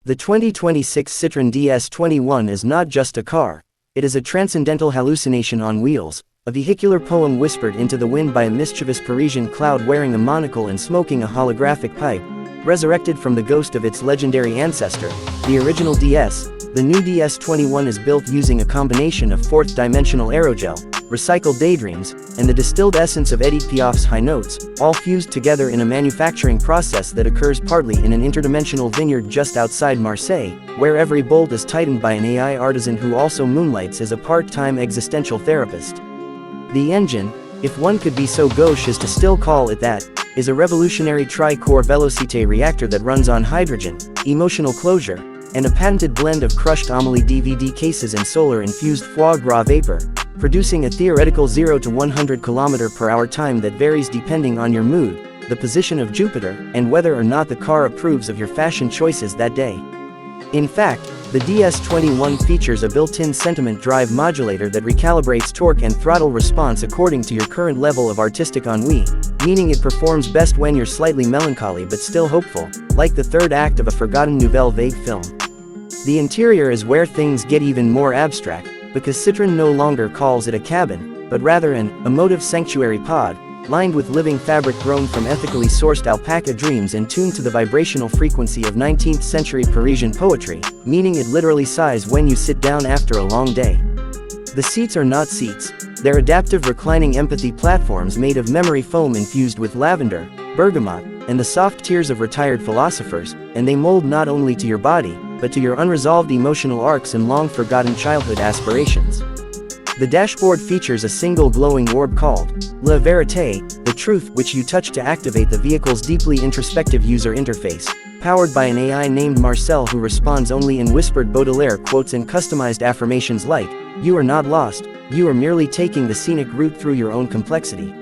The 2026 Citroën DS-21 is not just a car. It is a transcendental hallucination on wheels, a vehicular poem whispered into the wind by a mischievous Parisian cloud wearing a monocle and smoking a holographic pipe, resurrected from the ghost of its legendary ancestor, the original DS. The new DS-21 is built using a combination of fourth-dimensional aerogel, recycled daydreams, and the distilled essence of Edith Piaf's high notes, all fused together in a manufacturing process that occurs partly in an interdimensional vineyard just outside Marseille, where every bolt is tightened by an AI artisan who also moonlights as a part-time existential therapist. The engine, if one could be so gauche as to still call it that, is a revolutionary tri-core Velocité reactor that runs on hydrogen, emotional closure, and a patented blend of crushed Amelie DVD cases and solar-infused foie gras vapor, producing a theoretical 0 to 100 km/h time that varies depending on your mood, the position of Jupiter, and whether or not the car approves of your fashion choices that day. In fact, the DS-21 features a built-in sentiment drive modulator that recalibrates torque and throttle response according to your current level of artistic ennui, meaning it performs best when you're slightly melancholy but still hopeful, like the third act of a forgotten Nouvelle Vague film. The interior is where things get even more abstract, because Citroën no longer calls it a cabin, but rather an emotive sanctuary pod, lined with living fabric grown from ethically sourced alpaca dreams and tuned to the vibrational frequency of 19th-century Parisian poetry, meaning it literally sighs when you sit down after a long day. The seats are not seats, they're adaptive reclining empathy platforms made of memory foam infused with lavender, bergamot, and the soft tears of retired philosophers, and they mold not only to your body, but to your unresolved emotional arcs and long-forgotten childhood aspirations. The dashboard features a single glowing orb called La Vérité, the truth, which you touch to activate the vehicle's deeply introspective user interface, powered by an AI named Marcel who responds only in whispered Baudelaire quotes and customized affirmations like, "You are not lost, you are merely taking the scenic route through your own complexity."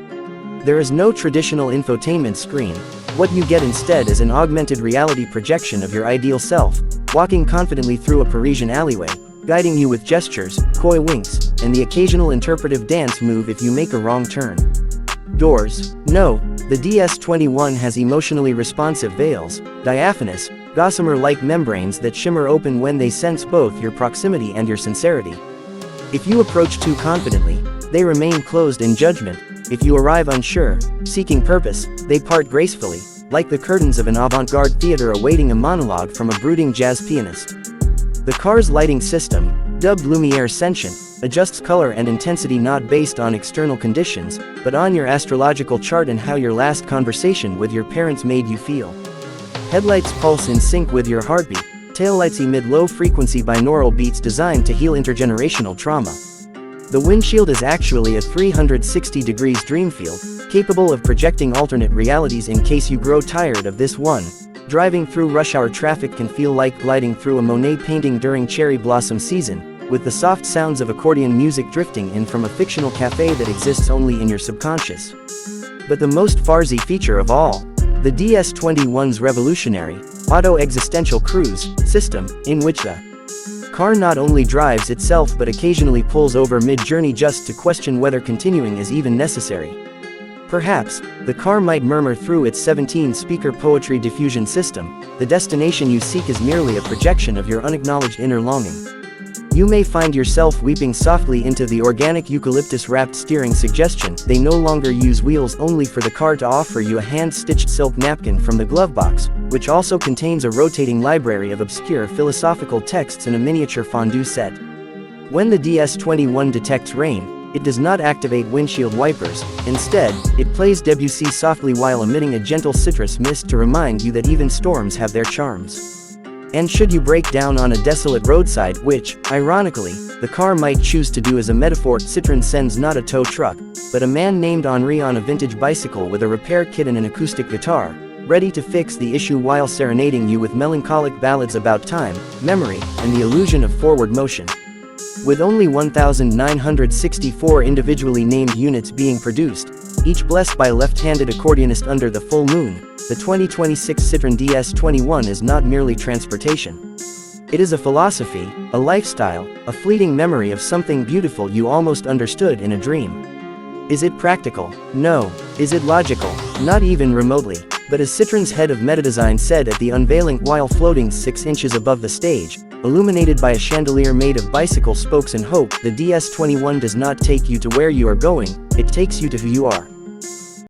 There is no traditional infotainment screen. What you get instead is an augmented reality projection of your ideal self, walking confidently through a Parisian alleyway, guiding you with gestures, coy winks, and the occasional interpretive dance move if you make a wrong turn. Doors. No, the DS-21 has emotionally responsive veils, diaphanous, gossamer-like membranes that shimmer open when they sense both your proximity and your sincerity. If you approach too confidently, they remain closed in judgment. If you arrive unsure, seeking purpose, they part gracefully, like the curtains of an avant-garde theater awaiting a monologue from a brooding jazz pianist. The car's lighting system, dubbed Lumière Sentient, adjusts color and intensity not based on external conditions, but on your astrological chart and how your last conversation with your parents made you feel. Headlights pulse in sync with your heartbeat, taillights emit low-frequency binaural beats designed to heal intergenerational trauma. The windshield is actually a 360 degrees dream field, capable of projecting alternate realities in case you grow tired of this one. Driving through rush hour traffic can feel like gliding through a Monet painting during cherry blossom season, with the soft sounds of accordion music drifting in from a fictional cafe that exists only in your subconscious. But the most farzy feature of all, the DS-21's revolutionary, auto-existential cruise system, in which the car not only drives itself but occasionally pulls over mid-journey just to question whether continuing is even necessary. Perhaps, the car might murmur through its 17-speaker poetry diffusion system, the destination you seek is merely a projection of your unacknowledged inner longing. You may find yourself weeping softly into the organic eucalyptus-wrapped steering suggestion. They no longer use wheels only for the car to offer you a hand-stitched silk napkin from the glove box, which also contains a rotating library of obscure philosophical texts and a miniature fondue set. When the DS-21 detects rain, it does not activate windshield wipers. Instead, it plays Debussy softly while emitting a gentle citrus mist to remind you that even storms have their charms. And should you break down on a desolate roadside, which, ironically, the car might choose to do as a metaphor, Citroën sends not a tow truck, but a man named Henri on a vintage bicycle with a repair kit and an acoustic guitar, ready to fix the issue while serenading you with melancholic ballads about time, memory, and the illusion of forward motion. With only 1,964 individually named units being produced, each blessed by a left-handed accordionist under the full moon, the 2026 Citroën DS-21 is not merely transportation. It is a philosophy, a lifestyle, a fleeting memory of something beautiful you almost understood in a dream. Is it practical? No. Is it logical? Not even remotely. But as Citroën's head of metadesign said at the unveiling, while floating 6 inches above the stage, illuminated by a chandelier made of bicycle spokes and hope, the DS-21 does not take you to where you are going, it takes you to who you are.